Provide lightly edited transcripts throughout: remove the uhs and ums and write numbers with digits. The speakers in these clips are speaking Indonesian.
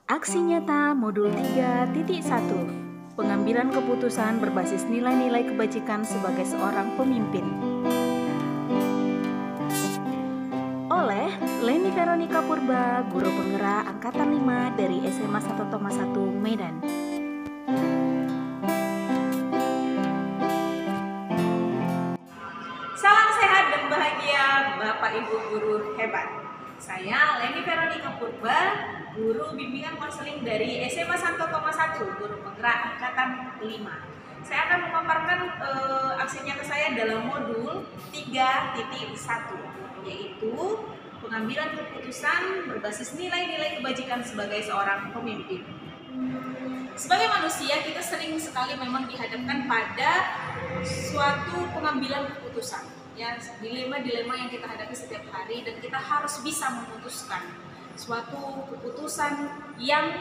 Aksi nyata modul 3.1. Pengambilan keputusan berbasis nilai-nilai kebajikan sebagai seorang pemimpin. Oleh Leni Veronica Purba, Guru Penggerak Angkatan 5 dari SMA 1 Thomas 1 Medan. Salam sehat dan bahagia Bapak Ibu guru hebat. Saya Leni Veronica Purba, Guru Bimbingan Konseling dari SMA 1 Thomas 1, Guru Penggerak Angkatan 5. Saya akan memaparkan aksi nyata saya dalam modul 3.1, yaitu pengambilan keputusan berbasis nilai-nilai kebajikan sebagai seorang pemimpin. Sebagai manusia, kita sering sekali memang dihadapkan pada suatu pengambilan keputusan, ya, dilema-dilema yang kita hadapi setiap hari, dan kita harus bisa memutuskan suatu keputusan yang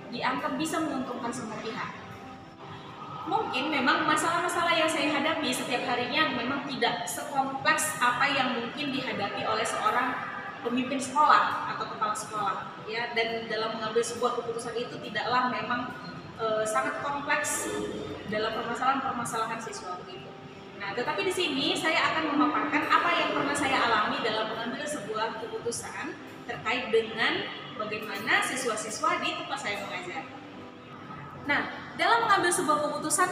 dianggap bisa menguntungkan semua pihak. Mungkin memang masalah-masalah yang saya hadapi setiap harinya memang tidak sekompleks apa yang mungkin dihadapi oleh seorang pemimpin sekolah atau kepala sekolah, ya, dan dalam mengambil sebuah keputusan itu tidaklah memang sangat kompleks dalam permasalahan-permasalahan siswa begitu. Nah, tetapi di sini saya akan memaparkan apa yang pernah saya alami dalam mengambil sebuah keputusan terkait dengan bagaimana siswa-siswa di tempat saya mengajar. Nah, dalam mengambil sebuah keputusan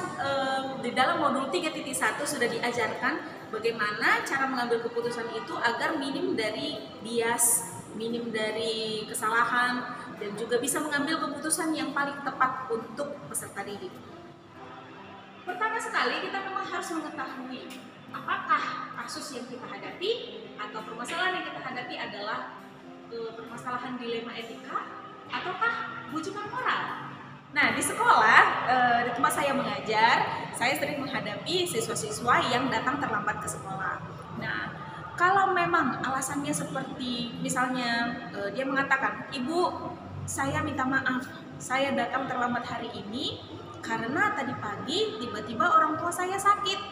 di dalam modul 3.1 sudah diajarkan bagaimana cara mengambil keputusan itu agar minim dari bias, minim dari kesalahan, dan juga bisa mengambil keputusan yang paling tepat untuk peserta didik. Pertama sekali, kita memang harus mengetahui apakah kasus yang kita hadapi atau permasalahan yang kita hadapi adalah permasalahan dilema etika ataukah bujukan moral. Nah, di sekolah, di tempat saya mengajar, saya sering menghadapi siswa-siswa yang datang terlambat ke sekolah. Nah, kalau memang alasannya seperti misalnya dia mengatakan, "Ibu, saya minta maaf, saya datang terlambat hari ini karena tadi pagi tiba-tiba orang tua saya sakit."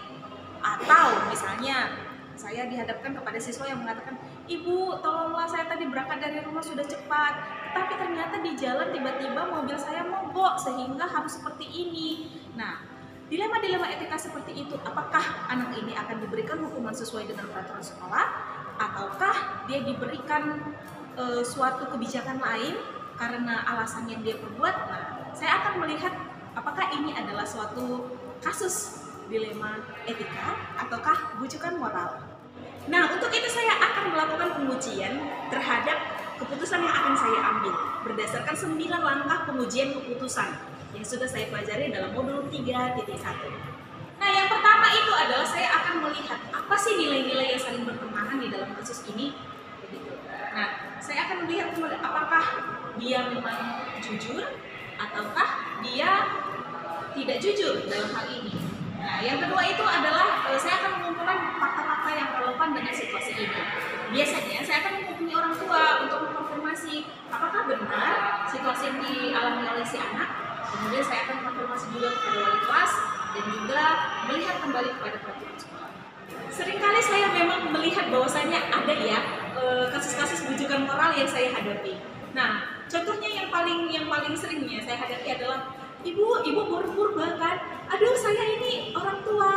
Atau misalnya saya dihadapkan kepada siswa yang mengatakan, "Ibu, tolonglah, saya tadi berangkat dari rumah sudah cepat, tapi ternyata di jalan tiba-tiba mobil saya mogok sehingga harus seperti ini." Nah, dilema-dilema etika seperti itu, apakah anak ini akan diberikan hukuman sesuai dengan peraturan sekolah, ataukah dia diberikan suatu kebijakan lain karena alasan yang dia perbuat? Nah, saya akan melihat apakah ini adalah suatu kasus dilema etika ataukah bujukan moral. Nah, untuk itu saya akan melakukan pengujian terhadap keputusan yang akan saya ambil berdasarkan 9 langkah pengujian keputusan yang sudah saya pelajari dalam modul 3.1. Nah, yang pertama itu adalah saya akan melihat apa sih nilai-nilai yang saling bertentangan di dalam kasus ini. Begitu. Nah, saya akan melihat apakah dia memang jujur ataukah dia tidak jujur dalam hal ini. Nah, yang kedua itu adalah saya akan mengumpulkan fakta-fakta yang relevan dengan situasi ini. Biasanya saya akan menghubungi orang tua untuk mengkonfirmasi apakah benar situasi yang dialami oleh si anak. Kemudian saya akan konfirmasi juga kepada wali kelas dan juga melihat kembali kepada peraturan sekolah. Seringkali saya memang melihat bahwasanya ada ya kasus-kasus bujukan moral yang saya hadapi. Nah, contohnya yang paling seringnya saya hadapi adalah, Ibu purba kan? Aduh, saya ini orang tua,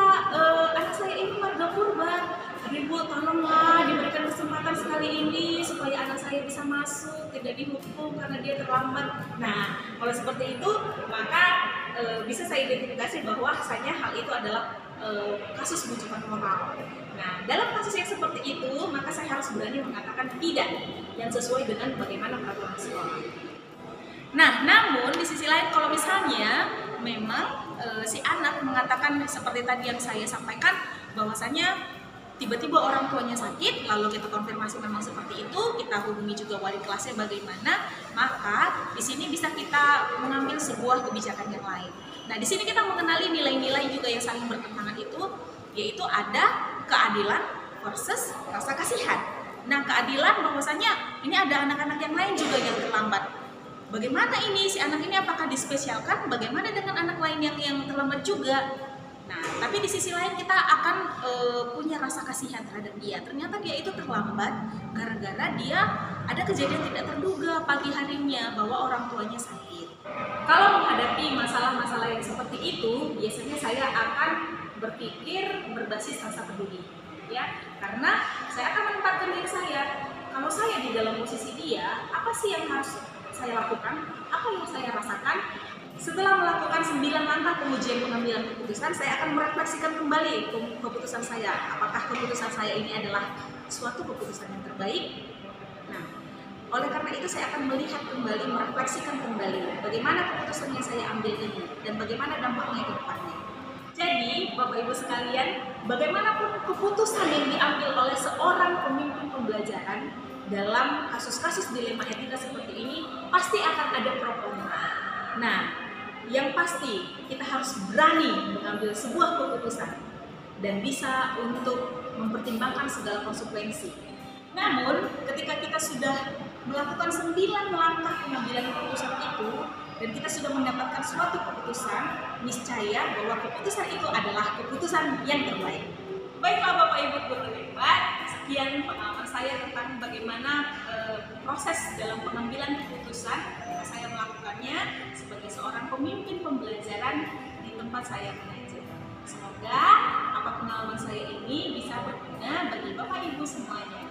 anak saya ini warga purba. Aduh, Ibu, tolonglah diberikan kesempatan sekali ini supaya anak saya bisa masuk, tidak dihukum karena dia terlambat. Nah, kalau seperti itu, maka bisa saya identifikasi bahwa hanya hal itu adalah kasus bujukan moral. Nah, dalam kasus yang seperti itu, maka saya harus berani mengatakan tidak yang sesuai dengan bagaimana peraturan sekolah. Nah, namun di sisi lain kalau misalnya memang si anak mengatakan seperti tadi yang saya sampaikan bahwasanya tiba-tiba orang tuanya sakit, lalu kita konfirmasi memang seperti itu, kita hubungi juga wali kelasnya bagaimana, maka di sini bisa kita mengambil sebuah kebijakan yang lain. Nah, di sini kita mengenali nilai-nilai juga yang saling bertentangan itu, yaitu ada keadilan versus rasa kasihan. Nah, keadilan bahwasanya ini ada anak-anak yang lain juga yang terlambat. Bagaimana ini si anak ini apakah dispesialkan? Bagaimana dengan anak lain yang terlambat juga? Nah, tapi di sisi lain kita akan punya rasa kasihan terhadap dia. Ternyata dia itu terlambat gara-gara dia ada kejadian tidak terduga pagi harinya bahwa orang tuanya sakit. hal yang seperti itu, biasanya saya akan berpikir berbasis rasa peduli, ya, karena saya akan menempatkan diri saya. Kalau saya di dalam posisi dia, apa sih yang harus saya lakukan? Apa yang saya rasakan? Setelah melakukan 9 langkah pengujian pengambilan keputusan, saya akan merefleksikan kembali keputusan saya. Apakah keputusan saya ini adalah suatu keputusan yang terbaik? Nah, oleh karena itu saya akan melihat kembali, merefleksikan kembali bagaimana keputusan yang saya ambil ini dan bagaimana dampaknya ke depannya. Jadi, Bapak Ibu sekalian, bagaimanapun keputusan yang diambil oleh seorang pemimpin pembelajaran dalam kasus-kasus dilema etika seperti ini, pasti akan ada pro kontra. Nah, yang pasti kita harus berani mengambil sebuah keputusan dan bisa untuk mempertimbangkan segala konsekuensi. Namun, ketika kita sudah melakukan 9 langkah pengambilan keputusan itu dan kita sudah mendapatkan suatu keputusan, niscaya bahwa keputusan itu adalah keputusan yang terbaik. Baiklah Bapak Ibu guru hebat, sekian pengalaman saya tentang bagaimana proses dalam pengambilan keputusan ketika saya melakukannya sebagai seorang pemimpin pembelajaran di tempat saya mengajar. Semoga apa pengalaman saya ini bisa berguna bagi Bapak Ibu semuanya.